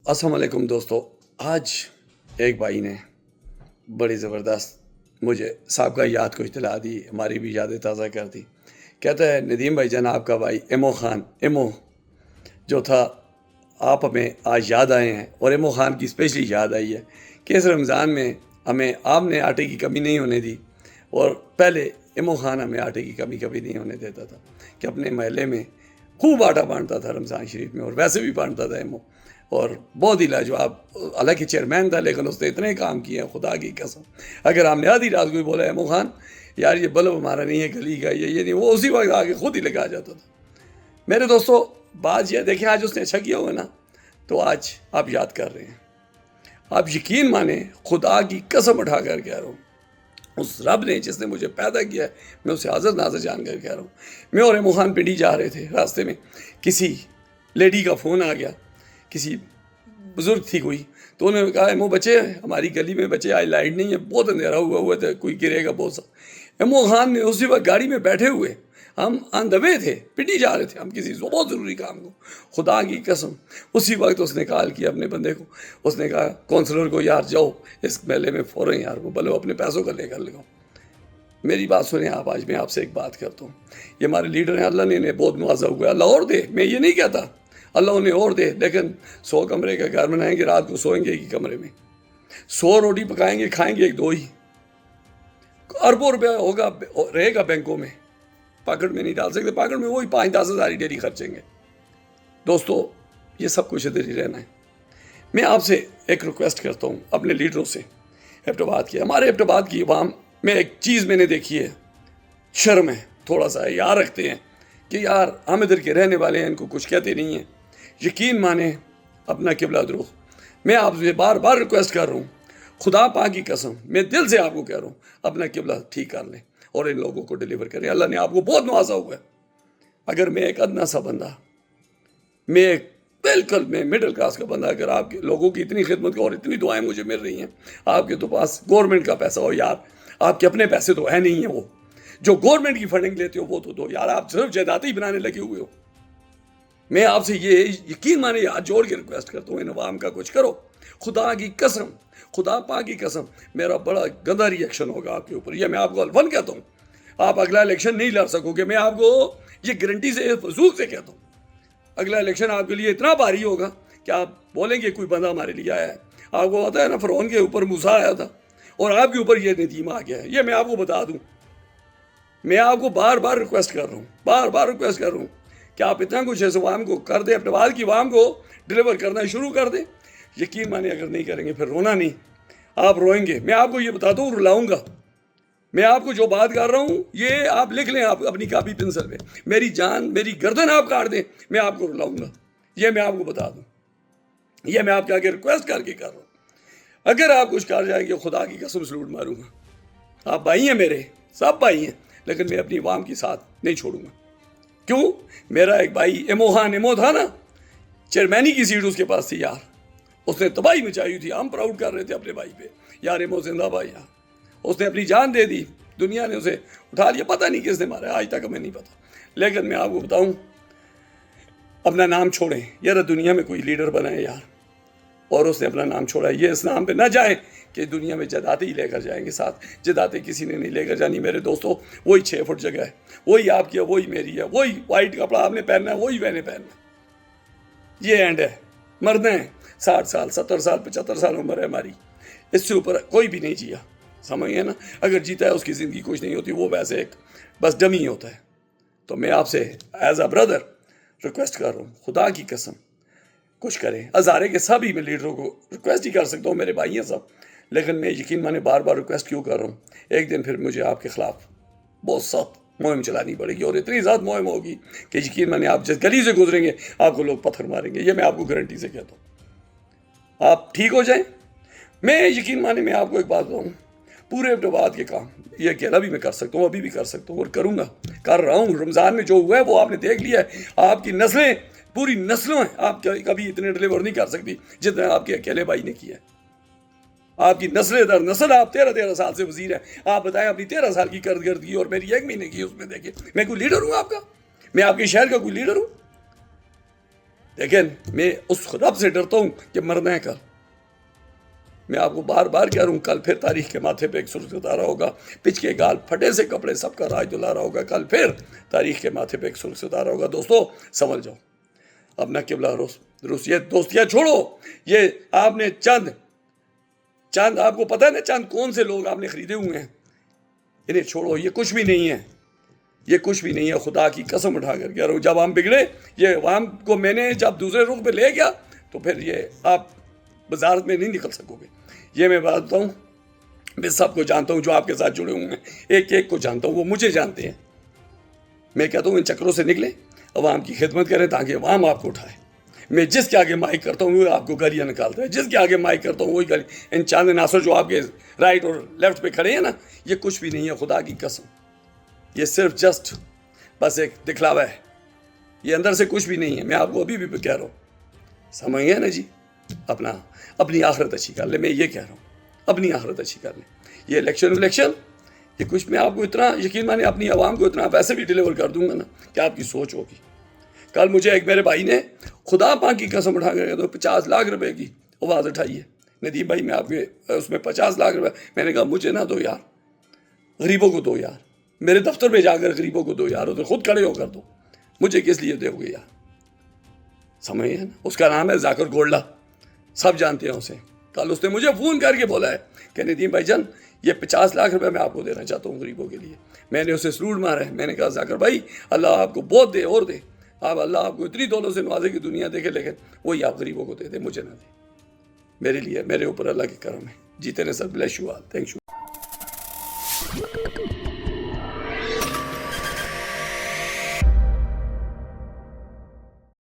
السلام علیکم دوستو. آج ایک بھائی نے بڑی زبردست مجھے سابقہ یاد کو اطلاع دی, ہماری بھی یادیں تازہ کر دی. کہتا ہے ندیم بھائی جان, آپ کا بھائی ایمو خان, ایمو جو تھا, آپ ہمیں آج یاد آئے ہیں. اور ایمو خان کی اسپیشلی یاد آئی ہے کہ اس رمضان میں ہمیں آپ نے آٹے کی کمی نہیں ہونے دی. اور پہلے ایمو خان ہمیں آٹے کی کمی کبھی نہیں ہونے دیتا تھا کہ اپنے محلے میں خوب آٹا بانٹتا تھا رمضان شریف میں, اور ویسے بھی بانٹتا تھا ایمو. اور بہت ہی لاجواب, حالانکہ چیئرمین تھا لیکن اس نے اتنے کام کیے ہیں خدا کی قسم. اگر ہم نے آدھی رات کو بھی بولا ایمو خان یار یہ بلب ہمارا نہیں ہے گلی کا, یہ نہیں, وہ اسی وقت آگے خود ہی لگا جاتا تھا. میرے دوستو بات یہ دیکھیں, آج اس نے اچھا کیا ہوا نا تو آج آپ یاد کر رہے ہیں. آپ یقین مانیں, خدا کی قسم اٹھا کر کہہ رہا ہوں, اس رب نے جس نے مجھے پیدا کیا ہے میں اسے حاضر ناظر جان کر کہہ رہا ہوں. میں اور ایمو خان پنڈی جا رہے تھے, راستے میں کسی لیڈی کا فون آ گیا, کسی بزرگ تھی کوئی, تو انہوں نے کہا ایمو بچے, ہماری گلی میں بچے آج لائٹ نہیں ہے, بہت اندھیرا ہوا تھا, کوئی گرے گا بہت سا. ایمو خان نے اسی وقت گاڑی میں بیٹھے ہوئے, ہم آن دا وے تھے, پنڈی جا رہے تھے ہم کسی بہت ضروری کام کو, خدا کی قسم اسی وقت اس نے کال کیا اپنے بندے کو. اس نے کہا کونسلر کو یار جاؤ اس محلے میں فوراً یار وہ بلو اپنے پیسوں کا لے کر لگاؤ. میری بات سنیں آپ, آج میں آپ سے ایک بات کرتا ہوں. یہ ہمارے لیڈر ہیں, اللہ نے انہیں بہت نوازا ہوا ہے, اللہ اور دے, میں یہ نہیں کہتا, اللہ انہیں اور دے, لیکن 100 کمرے کا گھر بنائیں گے, رات کو سوئیں گے ایک ہی کمرے میں, 100 روٹی پکائیں گے, کھائیں گے ایک دو ہی, اربوں روپیہ ہوگا رہے گا بینکوں میں, پاکٹ میں نہیں ڈال سکتے, پاکٹ میں وہی 5-10 ہزار ڈیلی خرچیں گے. دوستو یہ سب کچھ ادھر ہی رہنا ہے. میں آپ سے ایک ریکویسٹ کرتا ہوں اپنے لیڈروں سے, ایبٹ آباد کی, ہمارے ایبٹ آباد کی عوام میں ایک چیز میں نے دیکھی ہے, شرم ہے, تھوڑا سا یار رکھتے ہیں کہ یار ہم ادھر کے رہنے والے ہیں, ان کو کچھ کہتے نہیں ہیں. یقین مانیں اپنا قبلہ درو, میں آپ سے بار بار ریکویسٹ کر رہا ہوں, خدا پاک کی قسم میں دل سے آپ کو کہہ رہا ہوں, اپنا قبلہ ٹھیک کر لیں اور ان لوگوں کو ڈیلیور کریں. اللہ نے آپ کو بہت نوازا ہوا ہے. اگر میں ایک ادنا سا بندہ, میں ایک بالکل میں مڈل کلاس کا بندہ, اگر آپ کے لوگوں کی اتنی خدمت اور اتنی دعائیں مجھے مل رہی ہیں, آپ کے تو پاس گورنمنٹ کا پیسہ ہو یار, آپ کے اپنے پیسے تو ہے نہیں ہیں, وہ جو گورنمنٹ کی فنڈنگ لیتے ہو وہ تو دو یار, آپ صرف جائیدادیں ہی بنانے لگے ہوئے ہو. میں آپ سے یہ یقین مانے ہاتھ جوڑ کے ریکویسٹ کرتا ہوں, ان عوام کا کچھ کرو. خدا کی قسم, خدا پاک کی قسم, میرا بڑا گندا ری ایکشن ہوگا آپ کے اوپر, یہ میں آپ کو الفن کہتا ہوں. آپ اگلا الیکشن نہیں لڑ سکو گے, میں آپ کو یہ گارنٹی سے وثوق سے کہتا ہوں. اگلا الیکشن آپ کے لیے اتنا بھاری ہوگا کہ آپ بولیں گے کوئی بندہ ہمارے لیے آیا ہے. آپ کو پتا ہے نا فرعون کے اوپر موسیٰ آیا تھا, اور آپ کے اوپر یہ ندیم آ گیا ہے. یہ میں آپ کو بتا دوں, میں آپ کو بار بار ریکویسٹ کر رہا ہوں, بار بار ریکویسٹ کر رہا ہوں کہ آپ اتنا کچھ اس عوام کو کر دیں, اپنے بعد کی عوام کو ڈیلیور کرنا شروع کر دیں. یقین مانے اگر نہیں کریں گے پھر رونا نہیں, آپ روئیں گے. میں آپ کو یہ بتا دوں, رلاؤں گا. میں آپ کو جو بات کر رہا ہوں یہ آپ لکھ لیں, آپ اپنی کاپی پنسل پہ, میری جان میری گردن آپ کاٹ دیں, میں آپ کو رلاؤں گا. یہ میں آپ کو بتا دوں, یہ میں آپ کے آگے ریکویسٹ کر کے کر رہا ہوں. اگر آپ کچھ کر جائیں گے خدا کی قسم سلوٹ ماروں گا. آپ بھائی ہیں میرے, سب بھائی ہیں, لیکن میں اپنی عوام کی ساتھ نہیں چھوڑوں گا. کیوں؟ میرا ایک بھائی ایمو خان, ایمو تھا نا, چیئرمینی کی سیٹ اس کے پاس تھی یار, اس نے تباہی مچائی تھی. ہم پراؤڈ کر رہے تھے اپنے بھائی پہ, یار ایمو زندہ بھائی یار. اس نے اپنی جان دے دی, دنیا نے اسے اٹھا لیا, پتہ نہیں کس نے مارا, آج تک ہمیں نہیں پتا. لیکن میں آپ کو بتاؤں, اپنا نام چھوڑیں یار, دنیا میں کوئی لیڈر بنائے یار, اور اس نے اپنا نام چھوڑا. یہ اس نام پہ نہ جائیں کہ دنیا میں جداتے ہی لے کر جائیں گے ساتھ. جداتے کسی نے نہیں لے کر جانی میرے دوستوں. وہی 6 فٹ جگہ ہے, وہی آپ کی ہے, وہی میری ہے, وہی وائٹ کپڑا آپ نے پہننا ہے, وہی میں نے پہننا ہے. یہ اینڈ ہے, مرنا ہے. 60 سال 70 سال 75 سال عمر ہے ہماری, اس سے اوپر کوئی بھی نہیں جیا, سمجھ گئے نا. اگر جیتا ہے اس کی زندگی کچھ نہیں ہوتی, وہ ویسے ایک بس ڈمی ہوتا ہے. تو میں آپ سے ایز اے بردر ریکویسٹ کر رہا ہوں, خدا کی قسم کچھ کریں. ہزارے کے سبھی میں لیڈروں کو ریکویسٹ ہی کر سکتا ہوں, میرے بھائی ہیں سب, لیکن میں یقین مانے بار بار ریکویسٹ کیوں کر رہا ہوں, ایک دن پھر مجھے آپ کے خلاف بہت سخت مہم چلانی پڑے گی, اور اتنی زیادہ مہم ہوگی کہ یقین مانے آپ جس گلی سے گزریں گے آپ کو لوگ پتھر ماریں گے. یہ میں آپ کو گارنٹی سے کہتا ہوں. آپ ٹھیک ہو جائیں. میں یقین مانے میں آپ کو ایک بات بتاؤں, پورے ایبٹ آباد کے کام یہ اکیلا بھی میں کر سکتا ہوں, ابھی بھی کر سکتا ہوں, اور کروں گا, کر رہا ہوں. رمضان میں جو ہوا ہے وہ آپ نے دیکھ لیا ہے. آپ کی نسلیں, پوری نسلوں ہیں, آپ کبھی اتنے ڈلیور نہیں کر سکتی جتنا آپ کے اکیلے بھائی نے کیا ہے. آپ کی نسل در نسل, آپ 13 سال سے وزیر ہیں. آپ بتائیں اپنی 13 سال کی کارکردگی اور میری 1 مہینے کی, اس میں دیکھیں میں کوئی لیڈر ہوں آپ کا, میں آپ کے شہر کا کوئی لیڈر ہوں. لیکن میں اس رب سے ڈرتا ہوں کہ مرنا ہے کل. میں آپ کو بار بار کہہ رہا ہوں کل پھر تاریخ کے ماتھے پہ ایک سرخ ستارہ ہوگا. پچ کے گال پھٹے سے کپڑے سب کا راج دلا رہا ہوگا. کل پھر تاریخ کے ماتھے پہ ایک سرخ ستارہ ہوگا. دوستو سمجھ جاؤ اپنا قبلہ روس یہ دوستیاں چھوڑو. یہ آپ نے چند آپ کو پتہ ہے نا چند کون سے لوگ آپ نے خریدے ہوئے ہیں. انہیں چھوڑو. یہ کچھ بھی نہیں ہے. یہ کچھ بھی نہیں ہے. خدا کی قسم اٹھا کر کہہ رہا ہوں جب ہم بگڑے یہ وہاں کو میں نے جب دوسرے رخ پہ لے گیا تو پھر یہ آپ وزارت میں نہیں نکل سکو گے. یہ میں بات بتاؤں میں سب کو جانتا ہوں جو آپ کے ساتھ جڑے ہوئے ہیں. ایک ایک کو جانتا ہوں. وہ مجھے جانتے ہیں. میں کہتا ہوں ان چکروں سے نکلیں عوام کی خدمت کریں تاکہ عوام آپ کو اٹھائے. میں جس کے آگے مائک کرتا ہوں وہ آپ کو گالیاں نکالتا ہے. جس کے آگے مائک کرتا ہوں وہی گالی. ان چاند ناصر جو آپ کے رائٹ اور لیفٹ پہ کھڑے ہیں نا یہ کچھ بھی نہیں ہے. خدا کی قسم یہ صرف جسٹ بس ایک دکھلاوا ہے. یہ اندر سے کچھ بھی نہیں ہے. میں آپ کو ابھی بھی کہہ رہا ہوں. سمجھ گئے نا جی. اپنی آخرت اچھی کر لیں. میں یہ کہہ رہا ہوں اپنی آخرت اچھی کر لیں. یہ الیکشن یہ کچھ میں آپ کو اتنا یقین مانے اپنی عوام کو اتنا ویسے بھی ڈیلیور کر دوں گا نا کہ آپ کی سوچ ہوگی. کل مجھے ایک میرے بھائی نے خدا پاک کی قسم اٹھا کر تو 50 لاکھ روپے کی آواز اٹھائی ہے. ندیم بھائی میں آپ کے اس میں 50 لاکھ روپے. میں نے کہا مجھے نہ دو یار. غریبوں کو دو یار. میرے دفتر میں جا کر غریبوں کو دو یار. ادھر خود کھڑے ہو کر دو. مجھے کس لیے دو گے یار. سمجھے نا. اس کا نام ہے ذاکر گولڈا. سب جانتے ہیں اسے. کل اس نے مجھے فون کر کے بولا ہے کہ ندیم بھائی جان یہ 50 لاکھ روپے میں آپ کو دینا چاہتا ہوں غریبوں کے لیے. میں نے اسے سلوٹ مارا ہے. میں نے کہا ذاکر بھائی اللہ آپ کو بہت دے اور دے. اللہ آپ کو اتنی دولت سے نوازے کی دنیا دیکھے لیکن وہی آپ غریبوں کو دے دے. مجھے نہ دے. میرے لیے میرے اوپر اللہ کی کرم ہے. جیتے نے sir bless you all. Thank you.